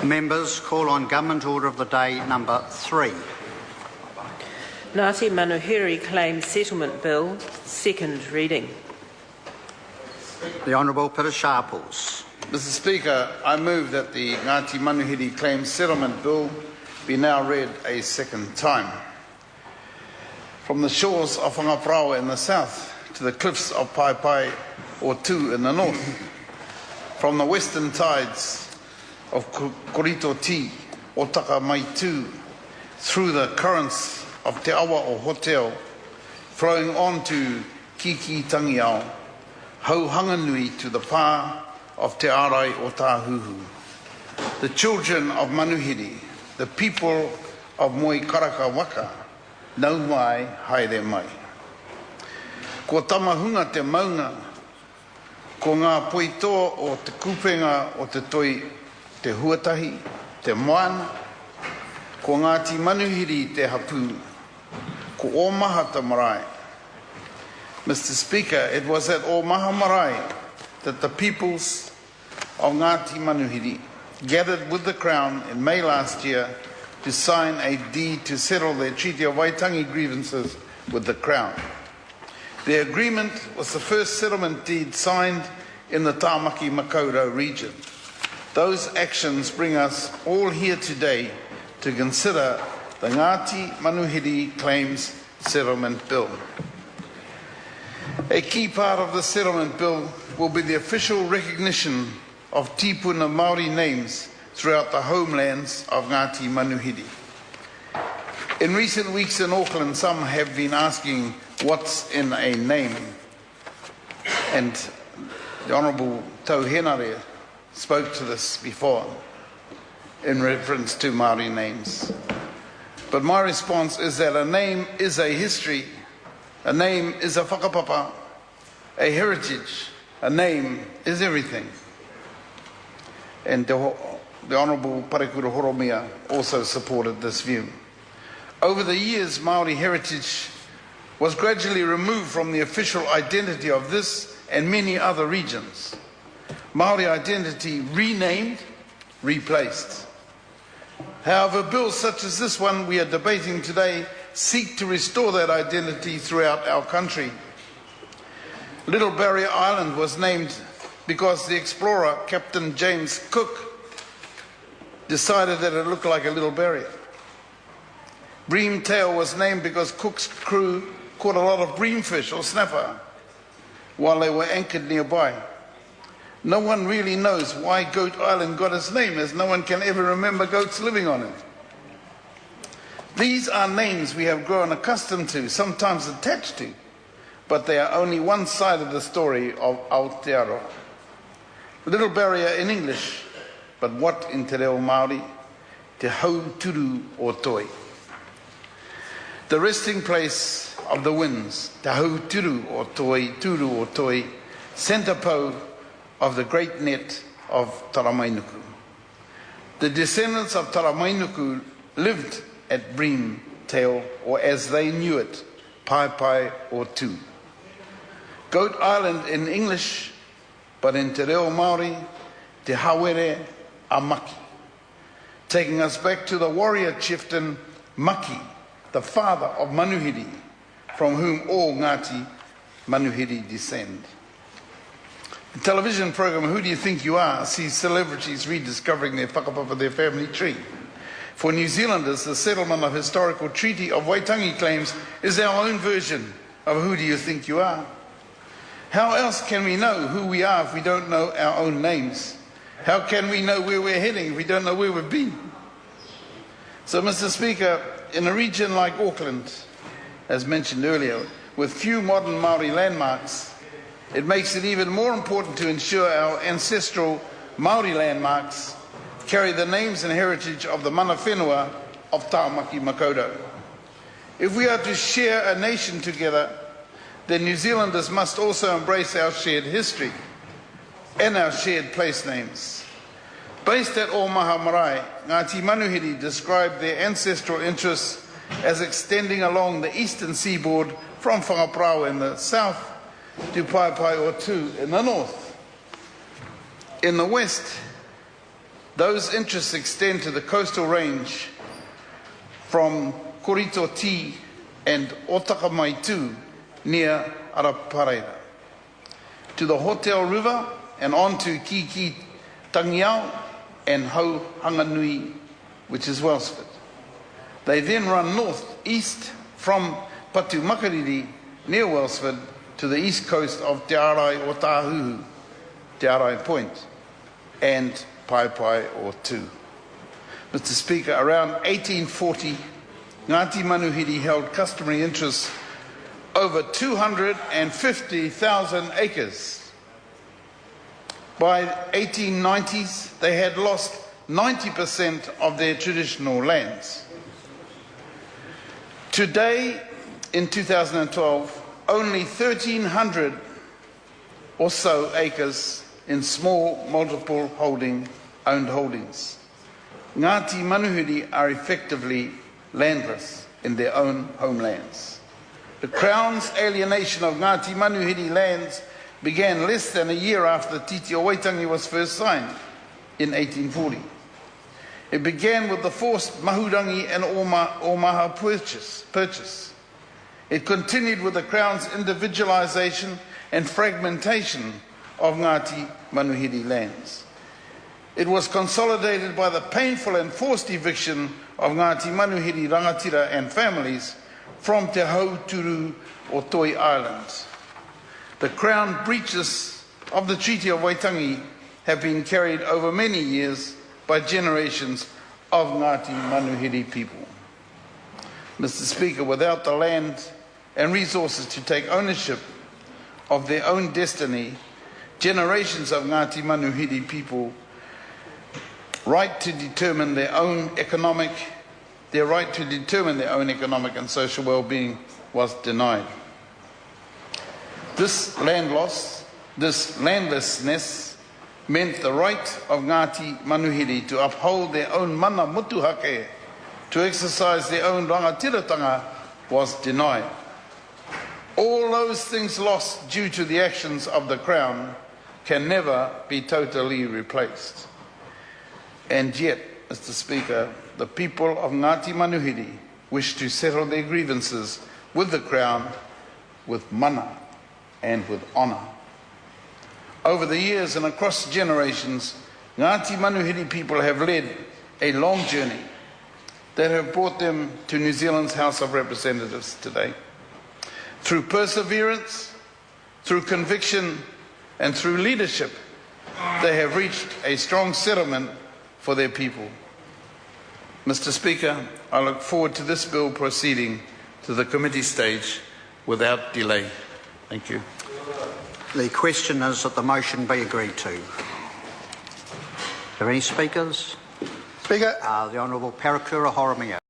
Members call on Government Order of the Day number 3. Ngāti Manuhiri Claims Settlement Bill, second reading. The Honourable Peter Sharples. Mr Speaker, I move that the Ngāti Manuhiri Claims Settlement Bill be now read a second time. From the shores of Whangapraoa in the south to the cliffs of Pai or Tu in the north, from the western tides of Korito Ti or Takamaitu through the currents of Te Awa o Hoteo, flowing on to Kiki Tangiao, Hau Hanganui to the pā of Te Arai o Tāhuhu. The children of Manuhiri, the people of Moi Karaka Waka, nau mai, haere mai. Ko tamahunga te maunga, ko ngā poitoa o te kupenga o te toi, te huatahi, te moana, ko Ngāti Manuhiri te hapu, ko o maha ta marae. Mr. Speaker, it was at o maha marae that the peoples of Ngāti Manuhiri gathered with the Crown in May last year to sign a deed to settle their Treaty of Waitangi grievances with the Crown. The agreement was the first settlement deed signed in the Tāmaki Makaurau region. Those actions bring us all here today to consider the Ngāti Manuhiri Claims Settlement Bill. A key part of the settlement bill will be the official recognition of tipuna Māori names throughout the homelands of Ngāti Manuhiri. In recent weeks in Auckland, some have been asking what's in a name. And the Honourable Tau Henare spoke to this before in reference to Māori names. But my response is that a name is a history, a name is a whakapapa, a heritage, a name is everything. And the Honourable Parekura Horomia also supported this view. Over the years, Māori heritage was gradually removed from the official identity of this and many other regions. Māori identity renamed, replaced. However, bills such as this one we are debating today seek to restore that identity throughout our country. Little Barrier Island was named because the explorer, Captain James Cook, decided that it looked like a little barrier. Bream Tail was named because Cook's crew caught a lot of breamfish or snapper while they were anchored nearby. No one really knows why Goat Island got its name, as no one can ever remember goats living on it. These are names we have grown accustomed to, sometimes attached to, but they are only one side of the story of Aotearoa. Little Barrier in English, but what in Te Reo Māori? Te Hau Turu o Toi. The resting place of the winds, Te Hau Turu o Toi, Turu o Toi, centre pole of the great net of Taramainuku. The descendants of Taramainuku lived at Bream Tail, or as they knew it, Pai or Tu. Goat Island in English, but in Te Reo Māori, Te Hawere a Maki, taking us back to the warrior chieftain Maki, the father of Manuhiri, from whom all Ngāti Manuhiri descend. The television program Who Do You Think You Are sees celebrities rediscovering their whakapapa, their family tree. For New Zealanders, the settlement of historical Treaty of Waitangi claims is our own version of Who Do You Think You Are? How else can we know who we are if we don't know our own names? How can we know where we're heading if we don't know where we've been? So, Mr. Speaker, in a region like Auckland, as mentioned earlier, with few modern Māori landmarks, it makes it even more important to ensure our ancestral Māori landmarks carry the names and heritage of the mana whenua of Tāmaki Makaurau. If we are to share a nation together, then New Zealanders must also embrace our shared history and our shared place names. Based at O Maha Marae, Ngāti Manuhiri described their ancestral interests as extending along the eastern seaboard from Whakaprau in the south to Paepae o Tū in the north. In the west, those interests extend to the coastal range from Korito T and Otakamaitu near Arapareira, to the Hotel River and on to Kiki Tangiao and Hau Hanganui, which is Welsford. They then run north-east from Patu Makariri near Welsford to the east coast of Te Arai o Tāhuhu, Te Arai Point, and Paepae o Tū. Mr. Speaker, around 1840, Ngāti Manuhiri held customary interests over 250,000 acres. By 1890s, they had lost 90% of their traditional lands. Today, in 2012, only 1,300 or so acres in small multiple owned holdings. Ngāti Manuhiri are effectively landless in their own homelands. The Crown's alienation of Ngāti Manuhiri lands began less than a year after the Titi o Waitangi was first signed in 1840. It began with the forced mahurangi and omaha purchase. It continued with the Crown's individualisation and fragmentation of Ngāti Manuhiri lands. It was consolidated by the painful and forced eviction of Ngāti Manuhiri rangatira and families from Te Hauturu o Toi Islands. The Crown breaches of the Treaty of Waitangi have been carried over many years by generations of Ngāti Manuhiri people. Mr. Speaker, without the land and resources to take ownership of their own destiny, generations of Ngāti Manuhiri people right to determine their own economic and social well-being was denied. This land loss, this landlessness, meant the right of Ngāti Manuhiri to uphold their own mana motuhake, to exercise their own rangatiratanga, was denied. All those things lost due to the actions of the Crown can never be totally replaced. And yet, Mr. Speaker, the people of Ngāti Manuhiri wish to settle their grievances with the Crown with mana and with honour. Over the years and across generations, Ngāti Manuhiri people have led a long journey that have brought them to New Zealand's House of Representatives today. Through perseverance, through conviction, and through leadership, they have reached a strong settlement for their people. Mr. Speaker, I look forward to this bill proceeding to the committee stage without delay. Thank you. The question is that the motion be agreed to. Are there any speakers? Speaker. The Honourable Parakura Horomia.